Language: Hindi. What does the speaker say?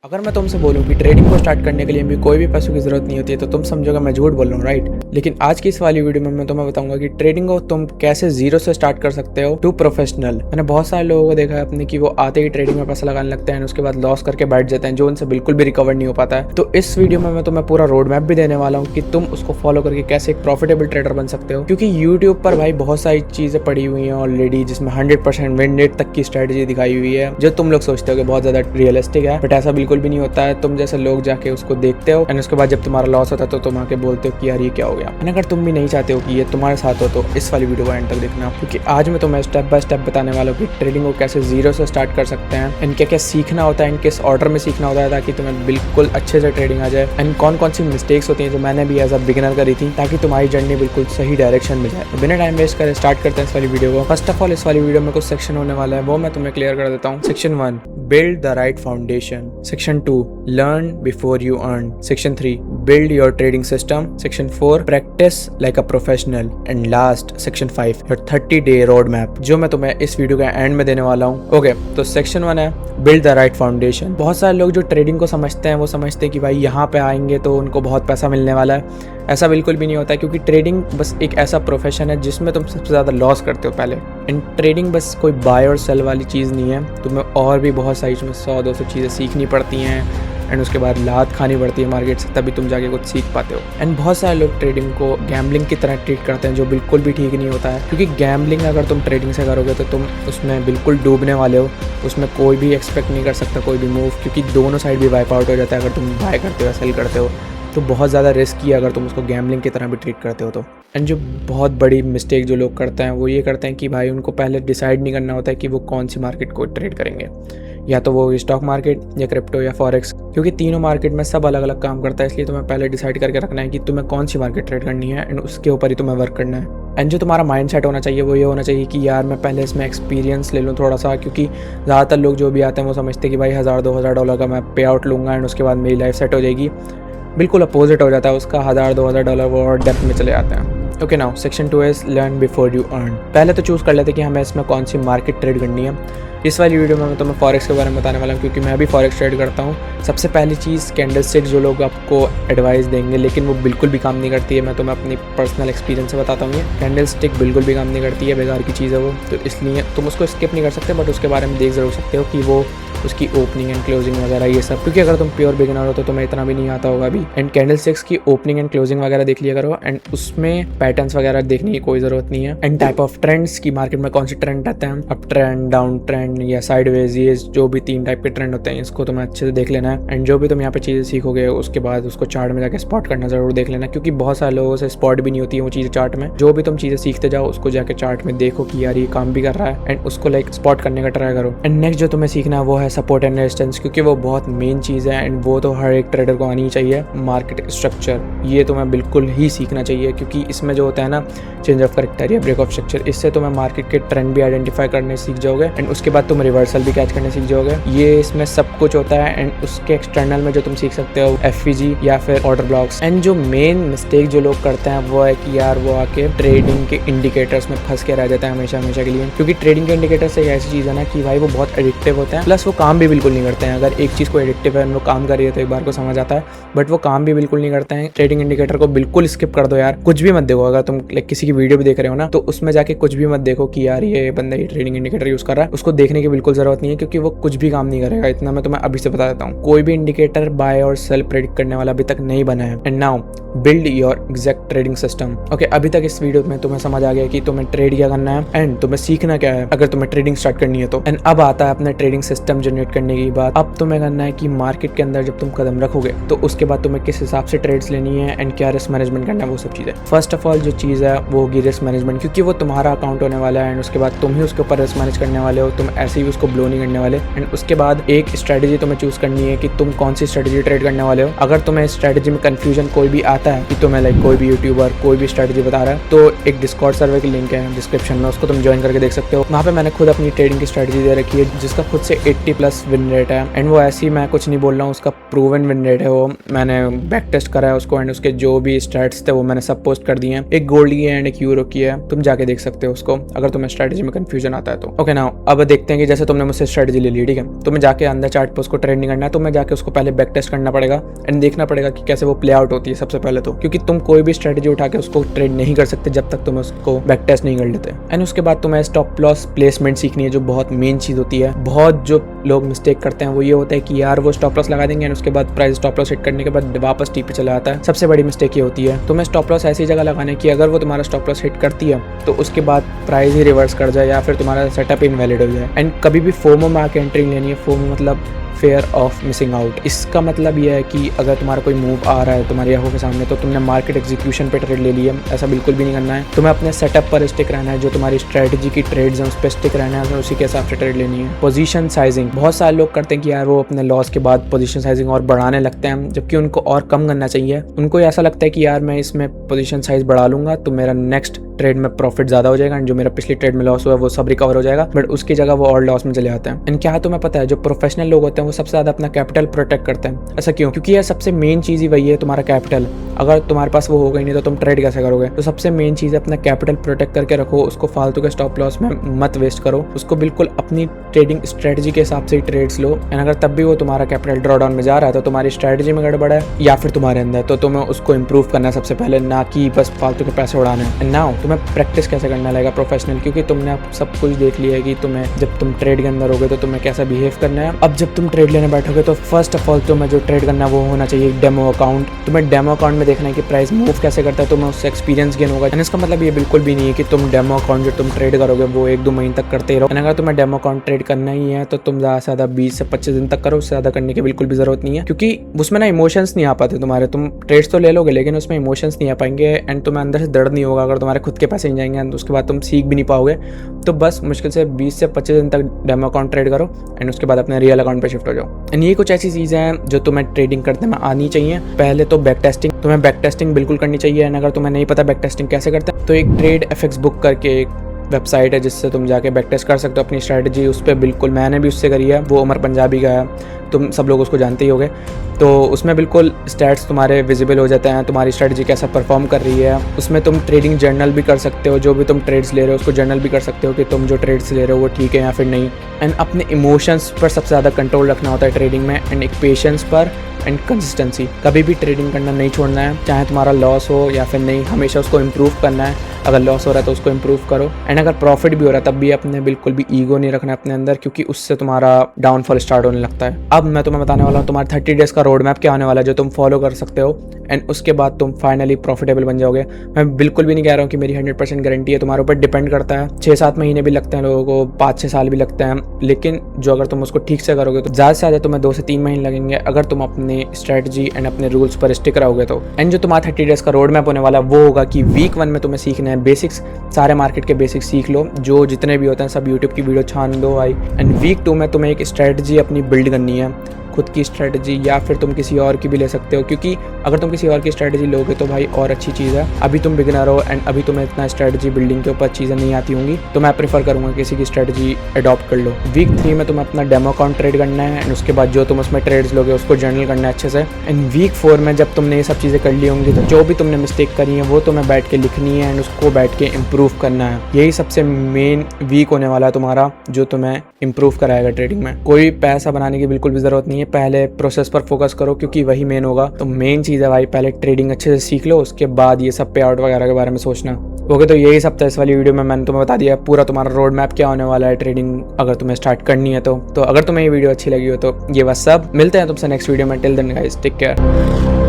अगर मैं तुमसे बोलूं कि ट्रेडिंग को स्टार्ट करने के लिए भी कोई भी पैसों की जरूरत नहीं होती है तो तुम समझोगे मैं झूठ बोल रहा हूँ, राइट। लेकिन आज की इस वाली वीडियो में मैं तुम्हें बताऊंगा कि ट्रेडिंग को तुम कैसे जीरो से स्टार्ट कर सकते हो टू प्रोफेशनल। मैंने बहुत सारे लोगों को देखा है अपने कि वो आते ही ट्रेडिंग में पैसा लगाने लगते हैं, उसके बाद लॉस करके बैठ जाते हैं, जो उनसे बिल्कुल भी रिकवर नहीं हो पाता है। तो इस वीडियो में मैं तुम्हें पूरा रोड मैप भी देने वाला हूँ कि तुम उसको फॉलो करके कैसे एक प्रॉफिटेबल ट्रेडर बन सकते हो। क्योंकि यूट्यूब पर भाई बहुत सारी चीजें पड़ी हुई हैं ऑलरेडी, जिसमें 100% विन रेट तक की स्ट्रेटेजी दिखाई हुई है, जो तुम लोग सोचते हो कि बहुत ज्यादा रियलिस्टिक है, बट ऐसा बिल्कुल भी नहीं होता है। तुम जैसे लोग जाके उसको देखते हो एंड उसके बाद जब तुम्हारा लॉस होता है तो तुम आके बोलते हो कि यार ये क्या हो गया। एंड अगर तुम भी नहीं चाहते हो कि ये तुम्हारे साथ हो तो इस वाली वीडियो को एंड तक देखना, क्योंकि आज मैं तुम्हें स्टेप बाय स्टेप बताने वाला हूँ कि ट्रेडिंग को कैसे जीरो से स्टार्ट कर सकते हैं एंड क्या क्या सीखना होता है, किस ऑर्डर में सीखना होता है ताकि तुम्हें बिल्कुल अच्छे से ट्रेडिंग आ जाए, एंड कौन कौन सी मिस्टेक्स होती हैं जो मैंने भी एज अ बिगिनर करी थी, ताकि तुम्हारी जर्नी बिल्कुल सही डायरेक्शन में जाए। तो बिना टाइम वेस्ट करे स्टार्ट करते हैं इस वाली वीडियो को। फर्स्ट ऑफ ऑल इस वाली वीडियो में कुछ सेक्शन होने वाला है, वो मैं तुम्हें क्लियर कर देता हूँ। Section 1, build the right foundation. Section 2, learn before you earn. Section 3, build your trading system. Section 4, practice like a professional. And last, Section 5, your 30-day roadmap, जो मैं तुम्हें इस वीडियो के एंड में देने वाला हूँ। ओके, तो सेक्शन 1 है build the right foundation। बहुत सारे लोग जो ट्रेडिंग को समझते हैं वो समझते हैं कि भाई यहाँ पे आएंगे तो उनको बहुत पैसा मिलने वाला है। ऐसा बिल्कुल भी नहीं होता है, क्योंकि ट्रेडिंग बस एक ऐसा प्रोफेशन है जिसमें तुम सबसे ज़्यादा लॉस करते हो पहले। एंड ट्रेडिंग बस कोई बाय और सेल वाली चीज़ नहीं है, तुम्हें और भी बहुत सारी इसमें 100-200 चीज़ें सीखनी पड़ती हैं एंड उसके बाद लात खानी पड़ती है मार्केट से, तभी तुम जाके कुछ सीख पाते हो। एंड बहुत सारे लोग ट्रेडिंग को गैम्बलिंग की तरह ट्रीट करते हैं, जो बिल्कुल भी ठीक नहीं होता है, क्योंकि गैम्बलिंग अगर तुम ट्रेडिंग से करोगे तो तुम उसमें बिल्कुल डूबने वाले हो। उसमें कोई भी एक्सपेक्ट नहीं कर सकता कोई भी मूव, क्योंकि दोनों साइड भी वाइप आउट हो जाता है अगर तुम बाय करते हो या सेल करते हो। तो बहुत ज़्यादा रिस्की है अगर तुम उसको गैम्बलिंग की तरह भी ट्रीट करते हो तो। एंड जो बहुत बड़ी मिस्टेक जो लोग करते हैं वो ये करते हैं कि भाई उनको पहले डिसाइड नहीं करना होता है कि वो कौन सी मार्केट को ट्रेड करेंगे, या तो वो स्टॉक मार्केट या क्रिप्टो या फॉरेक्स, क्योंकि तीनों मार्केट में सब अलग अलग काम करता है। इसलिए तुम्हें पहले डिसाइड करके रखना है कि तुम्हें कौन सी मार्केट ट्रेड करनी है एंड उसके ऊपर ही तुम्हें वर्क करना है। एंड जो तुम्हारा माइंड सेट होना चाहिए वो ये होना चाहिए कि यार मैं पहले इसमें एक्सपीरियंस ले लूँ थोड़ा सा, क्योंकि ज़्यादातर लोग जो भी आते हैं वो समझते हैं कि भाई $1000-2000 का मैं पे आउट लूँगा एंड उसके बाद मेरी लाइफ सेट हो जाएगी। बिल्कुल अपोजिट हो जाता है उसका, $1000-2000 वो और डेप्थ में चले जाते हैं। Okay, now section 2 is learn before you earn. पहले तो चूज़ कर लेते कि हमें इसमें कौन सी मार्केट ट्रेड करनी है। इस वाली वीडियो में मैं तुम्हें फॉरेक्स के बारे में बताने वाला हूँ, क्योंकि मैं भी फॉरेक्स ट्रेड करता हूँ। सबसे पहली चीज़ कैंडलस्टिक जो लोग आपको एडवाइस देंगे लेकिन वो बिल्कुल भी काम नहीं करती है, मैं तुम्हें अपनी पर्सनल एक्सपीरियंस से बताता हूँ। ये कैंडलस्टिक बिल्कुल भी काम नहीं करती है, बेकार की चीज़ है वो, तो इसलिए तुम उसको स्किप नहीं कर सकते, बट उसके बारे में देख ज़रूर सकते हो कि वो उसकी ओपनिंग एंड क्लोजिंग वगैरह ये सब, क्योंकि अगर तुम प्योर बिगिनर हो तो तुम्हें इतना भी नहीं आता होगा अभी। एंड कैंडलस्टिक्स की ओपनिंग एंड क्लोजिंग वगैरह देख लिया करो, एंड उसमें पैटर्न्स वगैरह देखने की कोई ज़रूरत नहीं है। एंड टाइप ऑफ ट्रेंड्स की मार्केट में कौन सी ट्रेंड आते हैं, अप ट्रेंड, डाउन ट्रेंड या साइडवेज, ये जो भी 3 टाइप के ट्रेंड होते हैं इसको तुम्हें अच्छे से देख लेना है। एंड जो भी तुम यहाँ पे चीज़ें सीखोगे उसके बाद उसको चार्ट में जाकर स्पॉट करना जरूर देख लेना, क्योंकि बहुत सारे लोगों से स्पॉट भी नहीं होती है वो चीज़ें चार्ट में। जो भी तुम चीज़ें सीखते जाओ उसको जाके चार्ट में देखो कि यार ये काम भी कर रहा है, एंड उसको लाइक स्पॉट करने का ट्राई करो। एंड नेक्स्ट जो तुम्हें सीखना है वो है सपोर्ट एंड रेजिस्टेंस, क्योंकि वो बहुत मेन चीज़ है एंड वो तो हर एक ट्रेडर को आनी ही चाहिए। मार्केट स्ट्रक्चर ये तुम्हें बिल्कुल ही सीखना चाहिए, क्योंकि इसमें जो होता है ना चेंज ऑफ करेक्टर या ब्रेक ऑफ स्ट्रक्चर, इससे तुम्हें मार्केट के ट्रेंड भी आइडेंटिफाई करने सीख जाओगे एंड उसके बाद तुम रिवर्सल भी कैच करने सीख जाओगे। ये इसमें सब कुछ होता है। एंड उसके एक्सटर्नल में जो तुम सीख सकते हो एफवीजी या फिर ऑर्डर ब्लॉक्स। एंड जो मेन मिस्टेक जो लोग करते हैं वो है कि यार वो आके ट्रेडिंग के इंडिकेटर्स में फंस के रह जाता है हमेशा हमेशा के लिए, क्योंकि ट्रेडिंग के इंडिकेटर्स एक ऐसी चीज़ है ना कि भाई वो बहुत एडिक्टिव होते हैं, प्लस वो काम भी बिल्कुल नहीं करते हैं। अगर एक चीज़ को एडिक्टिव है वो काम कर रही है तो एक बार को समझ आता है, बट वो काम भी बिल्कुल नहीं करते हैं। ट्रेडिंग इंडिकेटर को बिल्कुल स्किप कर दो यार, कुछ भी मत देखो। अगर तुम किसी की वीडियो भी देख रहे हो ना तो उसमें जाके कुछ भी मत देखो कि यार ये बंदा ये ट्रेडिंग इंडिकेटर यूज कर रहा है, उसको देखने की बिल्कुल जरूरत नहीं है, क्योंकि वो कुछ भी काम नहीं करेगा। इतना मैं तुम्हें अभी से बता देता हूँ, कोई भी इंडिकेटर बाय और सेल प्रेडिक्ट करने वाला अभी तक नहीं बना है। And now build your exact trading system. Okay, अभी तक इस वीडियो में तुम्हें समझ आ गया कि तुम्हें ट्रेड क्या करना है एंड तुम्हें सीखना क्या है अगर तुम्हें ट्रेडिंग स्टार्ट करनी है तो। एंड अब आता है अपने ट्रेडिंग सिस्टम जनरेट करने की बात। अब तुम्हें करना है कि मार्केट के अंदर जब तुम कदम रखोगे तो उसके बाद तुम्हें किस हिसाब से ट्रेड्स लेनी है एंड क्या रिस्क मैनेजमेंट करना है, वो सब चीज़ें। फर्स्ट ऑफ ऑल जो चीज़ है वो होगी रिस्क मैनेजमेंट, क्योंकि वो तुम्हारा अकाउंट होने वाला है एंड उसके बाद तुम ही उसके ऊपर रिस्क मैनेज करने वाले हो, तुम ऐसे ही उसको ब्लो नहीं करने वाले। एंड उसके बाद एक स्ट्रेटेजी तुम्हें चूज करनी है कि तुम कौन सी स्ट्रेटेजी ट्रेड करने वाले हो। अगर तुम्हें स्ट्रेटेजी में कंफ्यूजन कोई भी आता है कि तुम्हें लाइक कोई भी यूट्यूबर कोई भी स्ट्रेटेजी बता रहा है, तो एक डिस्कॉर्ड सर्वर की लिंक है डिस्क्रिप्शन में, उसको तुम ज्वाइन करके देख सकते हो। वहाँ पे मैंने खुद अपनी ट्रेडिंग की स्ट्रेटेजी दे रखी है जिसका खुद से प्लस विन रेट है। एंड वो ऐसी मैं कुछ नहीं बोल रहा हूँ, उसका प्रूवन विन रेट है, वो मैंने बैक टेस्ट करा है उसको एंड उसके जो भी स्टैट्स थे वो मैंने सब पोस्ट कर दिए हैं। एक गोल्ड की है एंड एक यूरो की है, तुम जाके देख सकते हो उसको अगर तुम्हें स्ट्रेटजी में कंफ्यूजन आता है तो। ओके नाउ अब देखते हैं कि जैसे तुमने मुझसे स्ट्रेटजी ले ली, ठीक है, तुम्हें जाके अंदर चार्ट पे उसको ट्रेड नहीं करना है, तुम्हें जाके उसको पहले बैक टेस्ट करना पड़ेगा एंड देखना पड़ेगा कि कैसे वो प्ले आउट होती है सबसे पहले तो, क्योंकि तुम कोई भी स्ट्रेटजी उठा के उसको ट्रेड नहीं कर सकते जब तक तुम उसको बैक टेस्ट नहीं कर लेते। एंड उसके बाद तुम्हें स्टॉप लॉस प्लेसमेंट सीखनी है, जो बहुत मेन चीज होती है। बहुत जो लोग मिस्टेक करते हैं वो ये होता है कि यार वो स्टॉप लॉस लगा देंगे एंड उसके बाद प्राइस स्टॉप लॉस हिट करने के बाद वापस टी पे चला जाता है। सबसे बड़ी मिस्टेक ये होती है। तुम्हें स्टॉप लॉस ऐसी जगह लगाना है कि अगर वो तुम्हारा स्टॉप लॉस हिट करती है तो उसके बाद प्राइस ही रिवर्स कर जाए या फिर तुम्हारा सेटअप इनवैलिड हो जाए। एंड कभी भी फोमो में आके एंट्री लेनी है। फोमो मतलब फेयर ऑफ मिसिंग आउट। इसका मतलब यह है कि अगर तुम्हारा कोई मूव आ रहा है तुम्हारी आंखों के सामने तो तुमने मार्केट एग्जीक्यूशन पे ट्रेड ले लिया, ऐसा बिल्कुल भी नहीं करना है। तुम्हें अपने सेटअप पर स्टिक रहना है, जो तुम्हारी स्ट्रेटजी की ट्रेड्स हैं उस पर स्टिक रहना है, उसी के हिसाब से ट्रेड लेनी है। पोजीशन साइजिंग, बहुत सारे लोग करते हैं कि यार वो अपने लॉस के बाद पोजीशन साइजिंग और बढ़ाने लगते हैं, जबकि उनको और कम करना चाहिए। उनको ऐसा लगता है कि यार मैं इसमें पोजीशन साइज बढ़ा लूंगा तो मेरा नेक्स्ट ट्रेड में प्रॉफिट ज्यादा हो जाएगा एंड जो मेरा पिछली ट्रेड में लॉस हुआ है वो सब रिकवर हो जाएगा, बट उसकी जगह वो और लॉस में चले जाते हैं। एंड क्या तुम्हें पता है, जो प्रोफेशनल लोग होते हैं वो सबसे ज्यादा अपना कैपिटल प्रोटेक्ट करते हैं। ऐसा क्यों? क्योंकि यार सबसे मेन चीज ही वही है, तुम्हारा कैपिटल। अगर तुम्हारे पास वो होगा ही नहीं तो तुम ट्रेड कैसे करोगे? तो सबसे मेन चीज है अपना कैपिटल प्रोटेक्ट करके रखो, उसको फालतू के स्टॉप लॉस में मत वेस्ट करो, उसको बिल्कुल अपनी ट्रेडिंग स्ट्रेटजी के हिसाब से ही ट्रेड्स लो। एंड अगर तब भी वो तुम्हारा कैपिटल ड्रॉ डाउन में जा रहा है तो तुम्हारी स्ट्रेटजी में गड़बड़ है या फिर तुम्हारे अंदर, तो तुम्हें उसको इंप्रूव करना है सबसे पहले, ना कि बस फालतू के पैसे उड़ाने। एंड नाउ तुम्हें प्रैक्टिस कैसे करना लगेगा प्रोफेशनल, क्योंकि तुमने अब सब कुछ देख लिया है कि तुम्हें जब तुम ट्रेड के अंदर होगे तो तुम्हें कैसा बिहेव करना है। अब जब तुम ट्रेड लेने बैठोगे तो फर्स्ट ऑफ ऑल तुम्हें जो ट्रेड करना है वो होना चाहिए डेमो अकाउंट। तुम्हें डेमो अकाउंट में देखना है कि प्राइस मूव कैसे करता है, तुम्हें उससे एक्सपीरियंस गेन होगा। इसका मतलब ये बिल्कुल भी नहीं है कि तुम डेमो अकाउंट जो तुम ट्रेड करोगे वो 1-2 महीने तक करते ही रहो। अगर तुम्हें डेमो अकाउंट ट्रेड करना ही है तो तुम ज़्यादा से ज़्यादा 20 से 25 दिन तक करो, उससे ज़्यादा करने की बिल्कुल भी जरूरत नहीं है, क्योंकि उसमें ना इमोशंस नहीं आ पाते तुम्हारे। तुम ट्रेड्स तो ले लोगे लेकिन उसमें इमोशंस नहीं आ पाएंगे एंड तुम्हें अंदर से दर्द नहीं होगा अगर तुम्हारे खुद के पैसे नहीं जाएंगे, उसके बाद तुम सीख भी नहीं पाओगे। तो बस मुश्किल से 20 से 25 दिन तक डेमो अकाउंट ट्रेड करो एंड उसके बाद अपने रियल अकाउंट पे शिफ्ट हो जाओ। एंड ये कुछ ऐसी चीज़ें हैं जो तुम्हें ट्रेडिंग करने में आनी चाहिए। पहले तो बैक टेस्टिंग, तुम्हें बैक टेस्टिंग बिल्कुल करनी चाहिए। एंड अगर तुम्हें नहीं पता बैक टेस्टिंग कैसे करते हैं तो एक ट्रेड एफएक्स बुक करके एक वेबसाइट है जिससे तुम जाके बैक टेस्ट कर सकते हो अपनी स्ट्रैटेजी। उस पर बिल्कुल मैंने भी उससे करी है, वो उमर पंजाबी का है, तुम सब लोग उसको जानते ही होगे। तो उसमें बिल्कुल स्टैट्स तुम्हारे विजिबल हो जाते हैं, तुम्हारी स्ट्रैटेजी कैसा परफॉर्म कर रही है। उसमें तुम ट्रेडिंग जर्नल भी कर सकते हो, जो भी तुम ट्रेड्स ले रहे हो उसको जर्नल भी कर सकते हो कि तुम जो ट्रेड्स ले रहे हो वो ठीक है या फिर नहीं। एंड अपने इमोशंस पर सबसे ज़्यादा कंट्रोल रखना होता है ट्रेडिंग में, एंड एक पेशेंस पर एंड कंसिस्टेंसी। कभी भी ट्रेडिंग करना नहीं छोड़ना है, चाहे तुम्हारा लॉस हो या फिर नहीं, हमेशा उसको इम्प्रूव करना है। अगर लॉस हो रहा है तो उसको इम्प्रूव करो, एंड अगर प्रॉफिट भी हो रहा है तब भी अपने बिल्कुल भी ईगो नहीं रखना अपने अंदर, क्योंकि उससे तुम्हारा डाउनफॉल स्टार्ट होने लगता है। अब मैं तुम्हें बताने वाला हूँ तुम्हारा 30 डेज का रोड मैप क्या होने वाला है जो तुम फॉलो कर सकते हो एंड उसके बाद तुम फाइनली प्रॉफिटेबल बन जाओगे। मैं बिल्कुल भी नहीं कह रहा हूँ कि मेरी 100% गारंटी है, तुम्हारे ऊपर डिपेंड करता है। 6-7 महीने भी लगते हैं लोगों को, 5-6 साल भी लगते हैं, लेकिन जो अगर तुम उसको ठीक से करोगे तो ज़्यादा से ज़्यादा तुम्हें 2 से 3 महीने लगेंगे अगर तुम अपने स्ट्रेटजी एंड अपने रूल्स पर स्टिक रहोगे तो। एंड जो तुम्हारा 30 डेज का रोड मैप होने वाला वो होगा कि वीक 1 में तुम्हें सीखना है बेसिक्स, सारे मार्केट के बेसिक्स सीख लो, जो जितने भी होते हैं सब यूट्यूब की वीडियो छान दो भाई। एंड वीक 2 में तुम्हें एक स्ट्रेटजी अपनी बिल्ड करनी है, खुद की स्ट्रेटजी, या फिर तुम किसी और की भी ले सकते हो, क्योंकि अगर तुम किसी और की स्ट्रेटजी लोगे तो भाई और अच्छी चीज़ है। अभी तुम बिगिनर हो एंड अभी तुम्हें इतना स्ट्रेटजी बिल्डिंग के ऊपर चीज़ें नहीं आती होंगी, तो मैं प्रेफर करूँगा किसी की स्ट्रेटजी अडॉप्ट कर लो। वीक 3 में तुम्हें अपना डेमो अकाउंट ट्रेड करना है एंड उसके बाद जो तुम उसमें ट्रेड्स लोगे उसको जर्नल करना है अच्छे से। एंड वीक 4 में जब तुमने ये सब चीज़ें कर ली होंगी तो जो भी तुमने मिस्टेक करी है वो तुम्हें बैठ के लिखनी है एंड उसको बैठ के इम्प्रूव करना है। यही सबसे मेन वीक होने वाला है तुम्हारा, जो तुम्हें इम्प्रूव कराएगा ट्रेडिंग में। कोई पैसा बनाने की बिल्कुल भी जरूरत नहीं है, पहले प्रोसेस पर फोकस करो क्योंकि वही मेन होगा। तो मेन चीज़ है भाई, पहले ट्रेडिंग अच्छे से सीख लो, उसके बाद ये सब पे आउट वगैरह के बारे में सोचना। ओके, तो यही सब था इस वाली वीडियो में, मैंने तुम्हें बता दिया पूरा तुम्हारा रोड मैप क्या होने वाला है ट्रेडिंग अगर तुम्हें स्टार्ट करनी है तो अगर तुम्हें ये वीडियो अच्छी लगी हो तो ये बस सब। मिलते हैं तुमसे नेक्स्ट वीडियो में, till then guys take care.